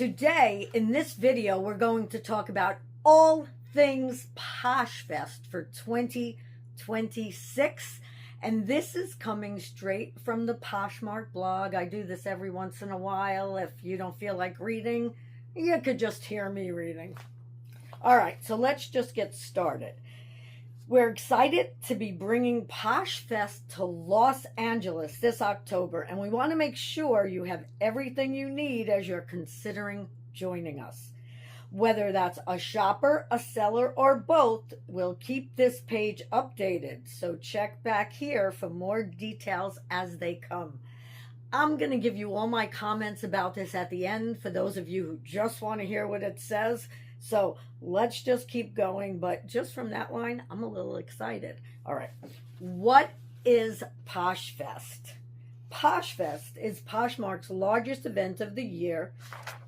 Today, in this video, we're going to talk about all things PoshFest for 2026. And this is coming straight from the Poshmark blog. I do this every once in a while. If you don't feel like reading, you could just hear me reading. All right, so let's just get started. We're excited to be bringing PoshFest to Los Angeles this October, and we want to make sure you have everything you need as you're considering joining us. Whether that's a shopper, a seller, or both, we'll keep this page updated, so check back here for more details as they come. I'm going to give you all my comments about this at the end for those of you who just want to hear what it says. So let's just keep going, but just from that line, I'm a little excited. All right, what is PoshFest? PoshFest is Poshmark's largest event of the year,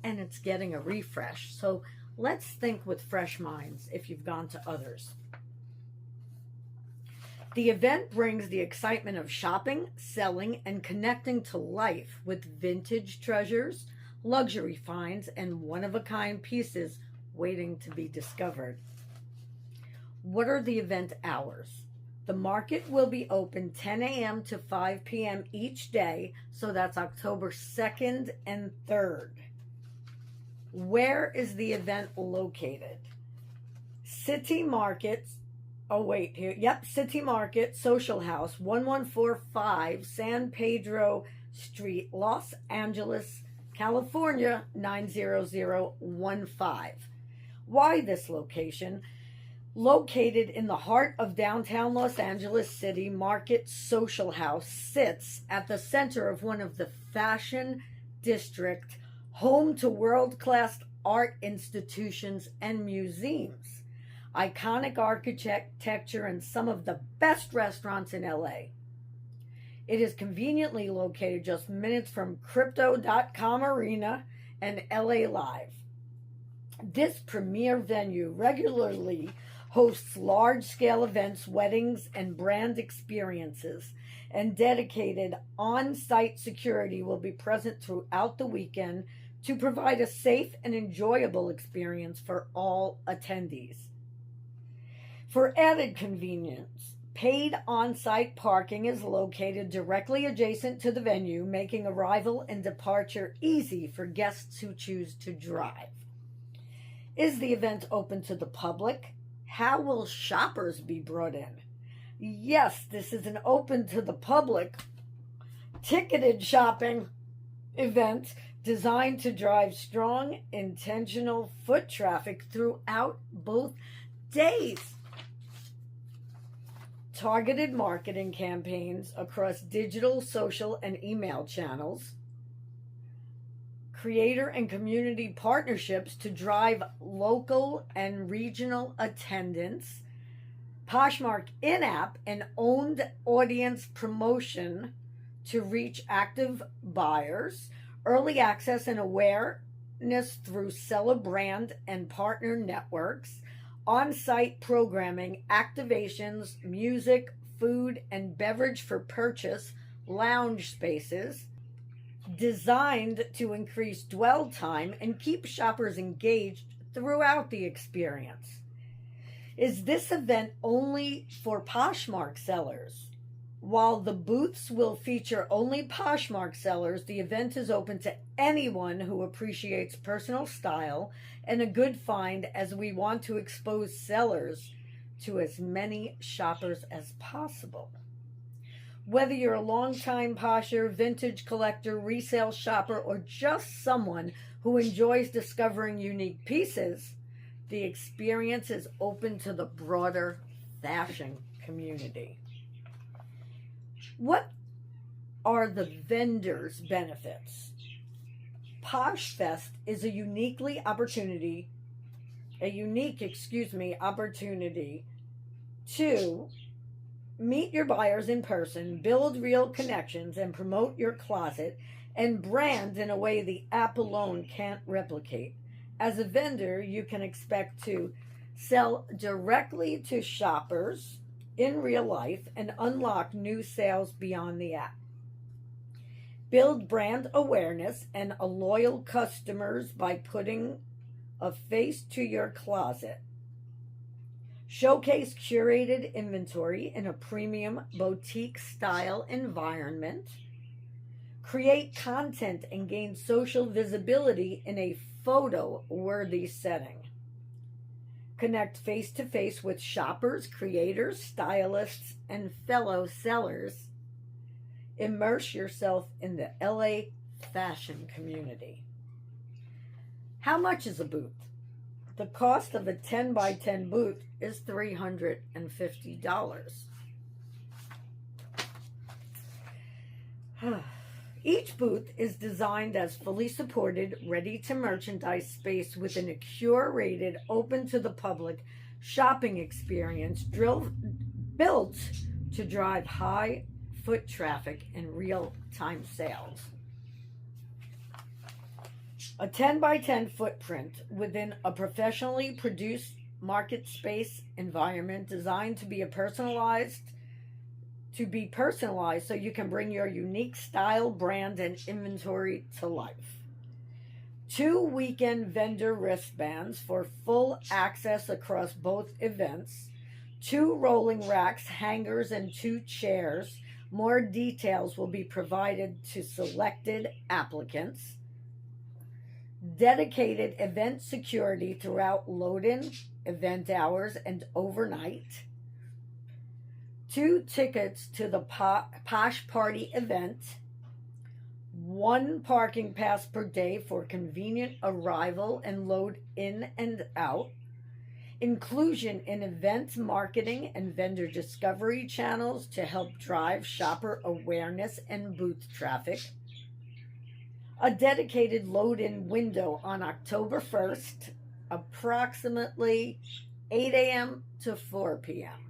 and it's getting a refresh. So let's think with fresh minds if you've gone to others. The event brings the excitement of shopping, selling, and connecting to life with vintage treasures, luxury finds, and one-of-a-kind pieces waiting to be discovered. What are the event hours? The market will be open 10 a.m. to 5 p.m. each day, so that's October 2nd and 3rd. Where is the event located? City Market, City Market, Social House, 1145 San Pedro Street, Los Angeles, California, 90015. Why this location? Located in the heart of downtown Los Angeles, City Market Social House sits at the center of one of the fashion district, home to world-class art institutions and museums, iconic architecture, and some of the best restaurants in LA. It is conveniently located just minutes from Crypto.com Arena and LA Live. This premier venue regularly hosts large-scale events, weddings, and brand experiences, and dedicated on-site security will be present throughout the weekend to provide a safe and enjoyable experience for all attendees. For added convenience, paid on-site parking is located directly adjacent to the venue, making arrival and departure easy for guests who choose to drive. Is the event open to the public? How will shoppers be brought in? Yes, this is an open to the public, ticketed shopping event designed to drive strong, intentional foot traffic throughout both days. Targeted marketing campaigns across digital, social, and email channels. Creator and community partnerships to drive local and regional attendance. Poshmark in-app and owned audience promotion to reach active buyers. Early access and awareness through seller brand and partner networks. On-site programming, activations, music, food, and beverage for purchase, lounge spaces, designed to increase dwell time and keep shoppers engaged throughout the experience. Is this event only for Poshmark sellers? While the booths will feature only Poshmark sellers, the event is open to anyone who appreciates personal style and a good find, as we want to expose sellers to as many shoppers as possible. Whether you're a longtime posher, vintage collector, resale shopper, or just someone who enjoys discovering unique pieces, the experience is open to the broader fashion community. What are the vendors' benefits? PoshFest is a unique opportunity to meet your buyers in person, build real connections, and promote your closet and brand in a way the app alone can't replicate. As a vendor, you can expect to sell directly to shoppers in real life and unlock new sales beyond the app. Build brand awareness and a loyal customers by putting a face to your closet. Showcase curated inventory in a premium boutique style environment. Create content and gain social visibility in a photo-worthy setting. Connect face-to-face with shoppers, creators, stylists, and fellow sellers. Immerse yourself in the LA fashion community. How much is a booth? The cost of a 10 by 10 booth is $350. Each booth is designed as fully supported, ready-to-merchandise space within a curated, open-to-the-public shopping experience built to drive high foot traffic and real-time sales. A 10 by 10 footprint within a professionally produced market space environment designed to be personalized so you can bring your unique style, brand, and inventory to life. 2 weekend vendor wristbands for full access across both events. 2 rolling racks, hangers, and 2 chairs. More details will be provided to selected applicants. Dedicated event security throughout load-in, event hours, and overnight. 2 tickets to the Posh Party event. 1 parking pass per day for convenient arrival and load in and out. Inclusion in event marketing and vendor discovery channels to help drive shopper awareness and booth traffic. A dedicated load-in window on October 1st, approximately 8 a.m. to 4 p.m.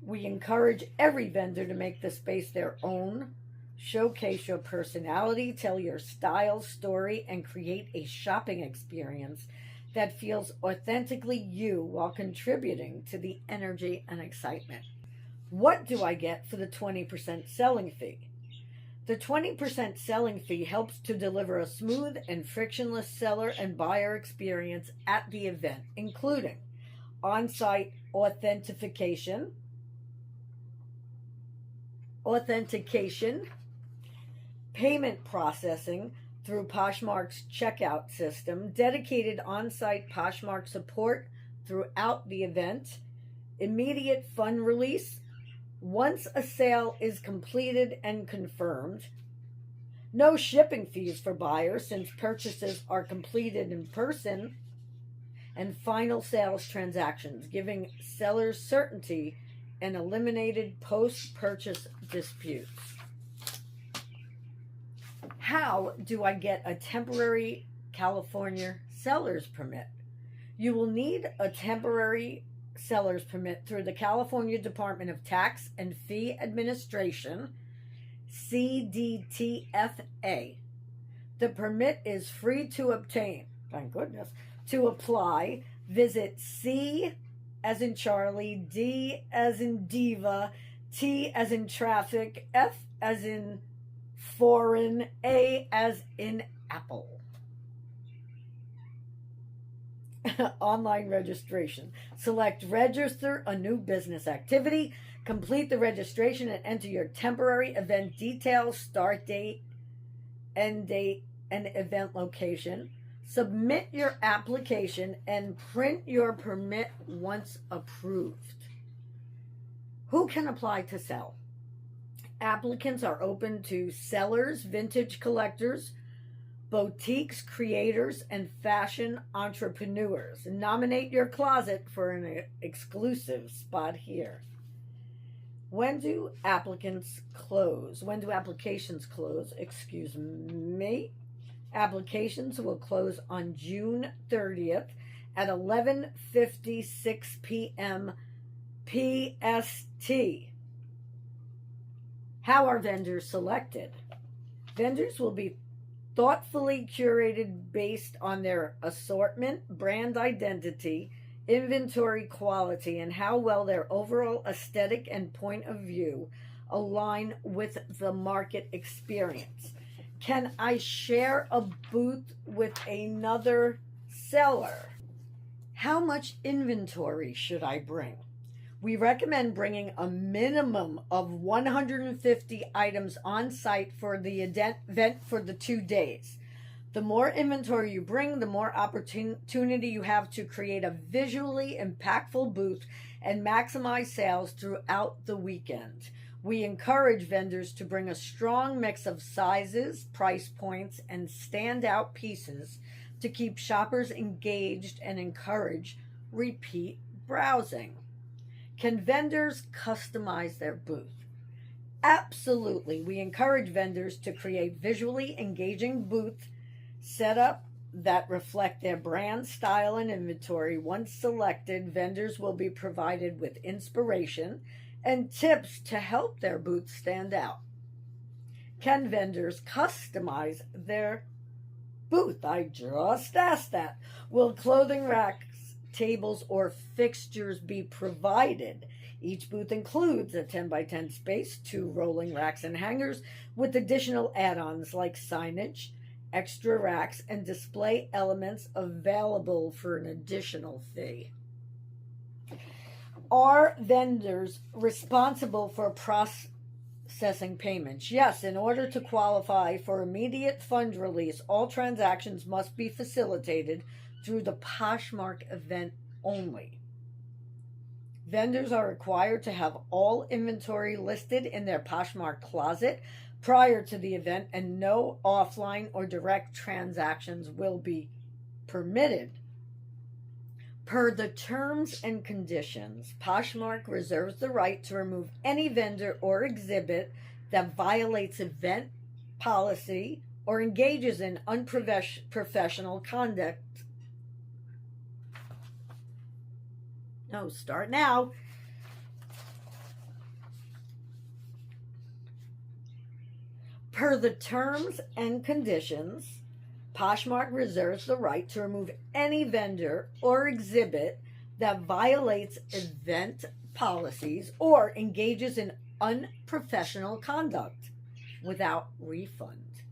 We encourage every vendor to make the space their own, showcase your personality, tell your style story, and create a shopping experience that feels authentically you while contributing to the energy and excitement. What do I get for the 20% selling fee? The 20% selling fee helps to deliver a smooth and frictionless seller and buyer experience at the event, including on-site authentication, payment processing through Poshmark's checkout system, dedicated on-site Poshmark support throughout the event, immediate fund release once a sale is completed and confirmed, no shipping fees for buyers since purchases are completed in person, and final sales transactions, giving sellers certainty and eliminated post-purchase disputes. How do I get a temporary California seller's permit? You will need a temporary seller's permit through the California Department of Tax and Fee Administration, CDTFA. The permit is free to obtain. Thank goodness. To apply, visit C as in Charlie, D as in Diva, T as in traffic, F as in foreign, A as in apple. Online registration. Select register a new business activity. Complete the registration and enter your temporary event details, start date, end date, and event location. Submit your application and print your permit once approved. Who can apply to sell? Applicants are open to sellers, vintage collectors, boutiques, creators, and fashion entrepreneurs. Nominate your closet for an exclusive spot here. When do applications close? Excuse me. Applications will close on June 30th at 11:56 p.m. PST. How are vendors selected? Vendors will be thoughtfully curated based on their assortment, brand identity, inventory quality, and how well their overall aesthetic and point of view align with the market experience? Can I share a booth with another seller? How much inventory should I bring? We recommend bringing a minimum of 150 items on site for the event for the 2 days. The more inventory you bring, the more opportunity you have to create a visually impactful booth and maximize sales throughout the weekend. We encourage vendors to bring a strong mix of sizes, price points, and standout pieces to keep shoppers engaged and encourage repeat browsing. Can vendors customize their booth? Absolutely. We encourage vendors to create visually engaging booth setup that reflect their brand, style, and inventory. Once selected, vendors will be provided with inspiration and tips to help their booth stand out. Can vendors customize their booth? I just asked that. Will clothing racks, tables, or fixtures be provided? Each booth includes a 10 by 10 space, 2 rolling racks and hangers, with additional add-ons like signage, extra racks, and display elements available for an additional fee. Are vendors responsible for processing payments? Yes, in order to qualify for immediate fund release, all transactions must be facilitated through the Poshmark event only. Vendors are required to have all inventory listed in their Poshmark closet prior to the event, and no offline or direct transactions will be permitted. Per the terms and conditions, Poshmark reserves the right to remove any vendor or exhibit that violates event policy or engages in unprofessional conduct. No, start now. Per the terms and conditions, Poshmark reserves the right to remove any vendor or exhibit that violates event policies or engages in unprofessional conduct without refund.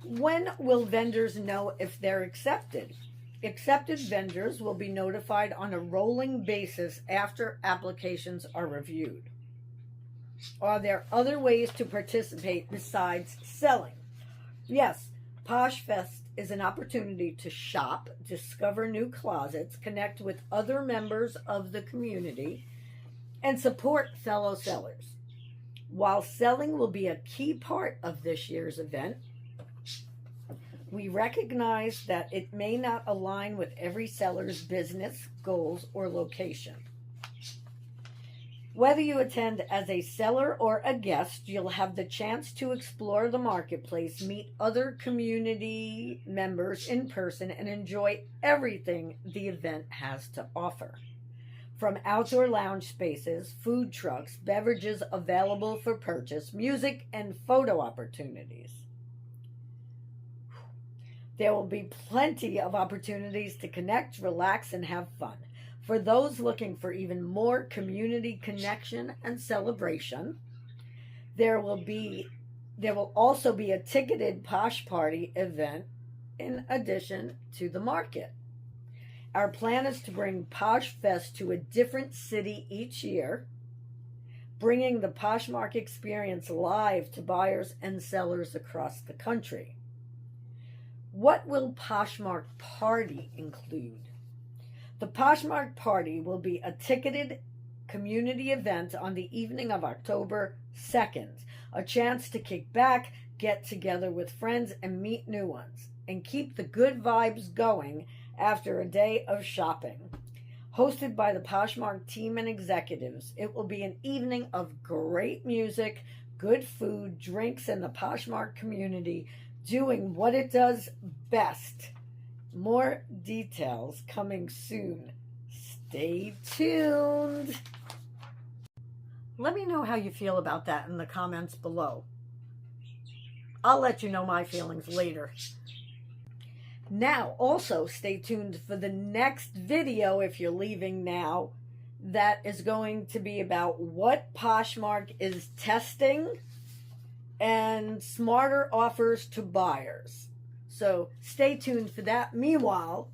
When will vendors know if they're accepted? Accepted vendors will be notified on a rolling basis after applications are reviewed. Are there other ways to participate besides selling? Yes, PoshFest is an opportunity to shop, discover new closets, connect with other members of the community, and support fellow sellers. While selling will be a key part of this year's event, we recognize that it may not align with every seller's business, goals, or location. Whether you attend as a seller or a guest, you'll have the chance to explore the marketplace, meet other community members in person, and enjoy everything the event has to offer. From outdoor lounge spaces, food trucks, beverages available for purchase, music, and photo opportunities. There will be plenty of opportunities to connect, relax, and have fun. For those looking for even more community connection and celebration, there will also be a ticketed Posh Party event in addition to the market. Our plan is to bring PoshFest to a different city each year, bringing the Poshmark experience live to buyers and sellers across the country. What will Poshmark Party include? The Poshmark Party will be a ticketed community event on the evening of October 2nd, a chance to kick back, get together with friends, and meet new ones, and keep the good vibes going after a day of shopping. Hosted by the Poshmark team and executives, it will be an evening of great music, good food, drinks, and the Poshmark community doing what it does best. More details coming soon. Stay tuned. Let me know how you feel about that in the comments below. I'll let you know my feelings later. Now, also stay tuned for the next video if you're leaving now. that is going to be about what Poshmark is testing and smarter offers to buyers. So stay tuned for that. Meanwhile,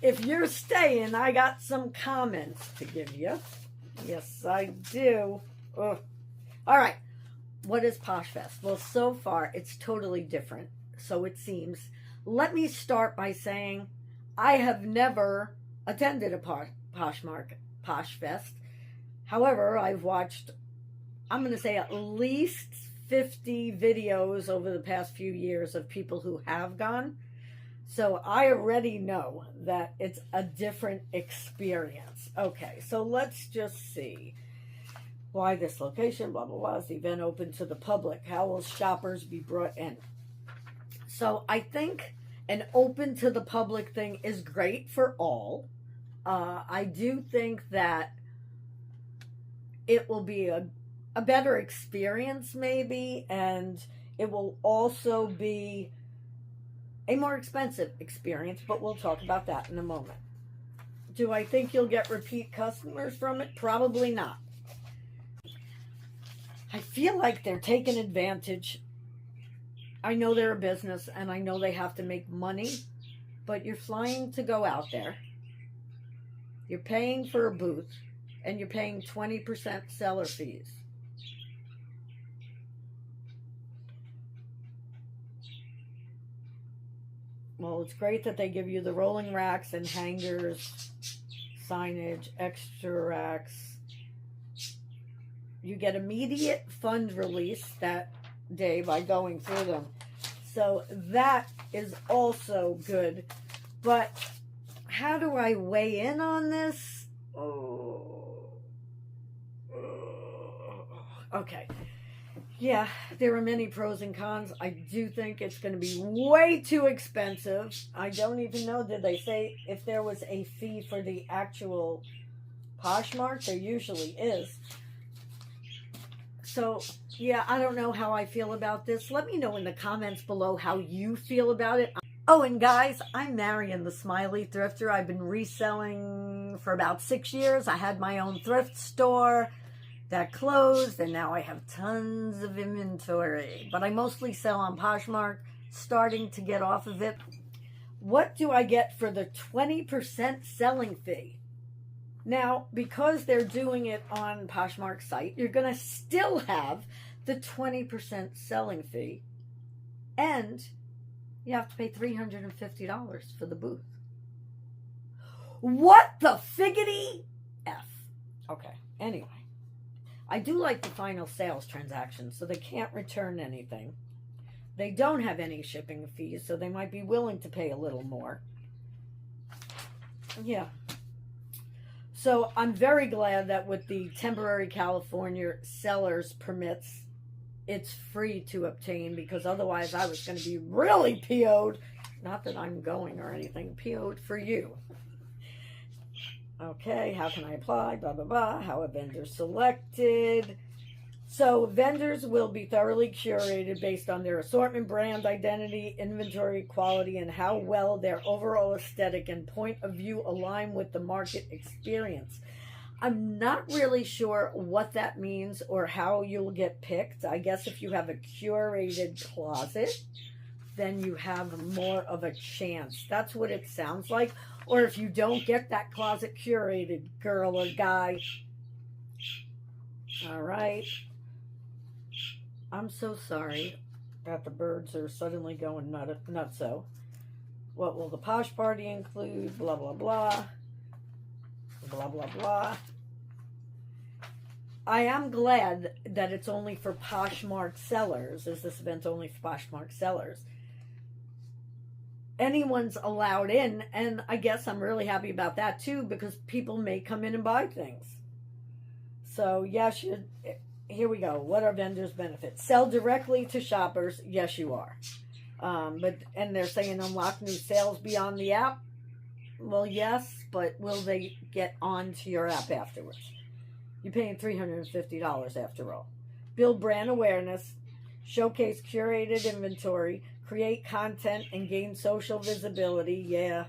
if you're staying, I got some comments to give you. Yes, I do. Ugh. All right. What is PoshFest? Well, so far, it's totally different. So it seems. Let me start by saying I have never attended a PoshFest. However, I've watched, I'm going to say at least 50 videos over the past few years of people who have gone. So I already know that it's a different experience. Okay, so let's just see. Why this location, blah, blah, blah. Is the event open to the public? How will shoppers be brought in? So I think an open to the public thing is great for all. I do think that it will be a better experience maybe, and it will also be a more expensive experience, but we'll talk about that in a moment. Do I think you'll get repeat customers from it? Probably not. I feel like they're taking advantage. I know they're a business and I know they have to make money, but you're flying to go out there. You're paying for a booth and you're paying 20% seller fees. Well, it's great that they give you the rolling racks and hangers, signage, extra racks. You get immediate fund release that day by going through them. So that is also good. But how do I weigh in on this? Okay. Yeah, there are many pros and cons. I do think it's going to be way too expensive. I don't even know, did they say if there was a fee for the actual Poshmark? There usually is. So, yeah, I don't know how I feel about this. Let me know in the comments below how you feel about it. Oh, and guys, I'm Marion, the Smiley Thrifter. I've been reselling for about 6 years. I had my own thrift store that closed, and now I have tons of inventory. But I mostly sell on Poshmark, starting to get off of it. What do I get for the 20% selling fee? Now, because they're doing it on Poshmark's site, you're going to still have the 20% selling fee, and you have to pay $350 for the booth. What the figgity F? Okay, anyway. I do like the final sales transaction, so they can't return anything. They don't have any shipping fees, so they might be willing to pay a little more. Yeah. So I'm very glad that with the temporary California sellers permits, it's free to obtain, because otherwise I was going to be really PO'd. Not that I'm going or anything, PO'd for you. Okay, how can I apply? Blah, blah, blah. How are vendors selected? So vendors will be thoroughly curated based on their assortment, brand identity, inventory quality, and how well their overall aesthetic and point of view align with the market experience. I'm not really sure what that means or how you'll get picked. I guess if you have a curated closet, then you have more of a chance. That's what it sounds like. Or if you don't get that closet curated, girl or guy. All right. I'm so sorry that the birds are suddenly going nutso. What will the posh party include? Blah, blah, blah. Blah, blah, blah. I am glad that it's only for Poshmark sellers. Is this event only for Poshmark sellers? Anyone's allowed in, and I guess I'm really happy about that too, because people may come in and buy things. So yes, here we go. What are vendors' benefits? Sell directly to shoppers. Yes, you are. And they're saying unlock new sales beyond the app. Well, yes, but will they get onto your app afterwards? You're paying $350 after all. Build brand awareness. Showcase curated inventory. Create content and gain social visibility. Yeah.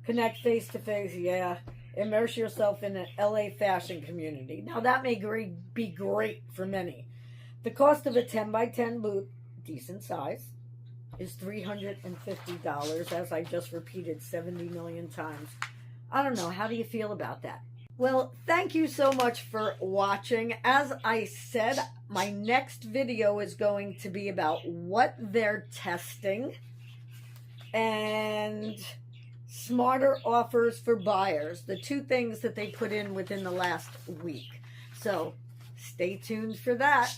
Connect face-to-face. Yeah. Immerse yourself in an LA fashion community. Now, that may be great for many. The cost of a 10 by 10 boot, decent size, is $350, as I just repeated 70 million times. I don't know. How do you feel about that? Well, thank you so much for watching. As I said, my next video is going to be about what they're testing and smarter offers for buyers, the two things that they put in within the last week. So stay tuned for that.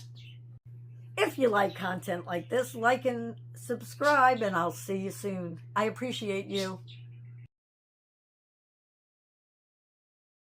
If you like content like this, like and subscribe, and I'll see you soon. I appreciate you.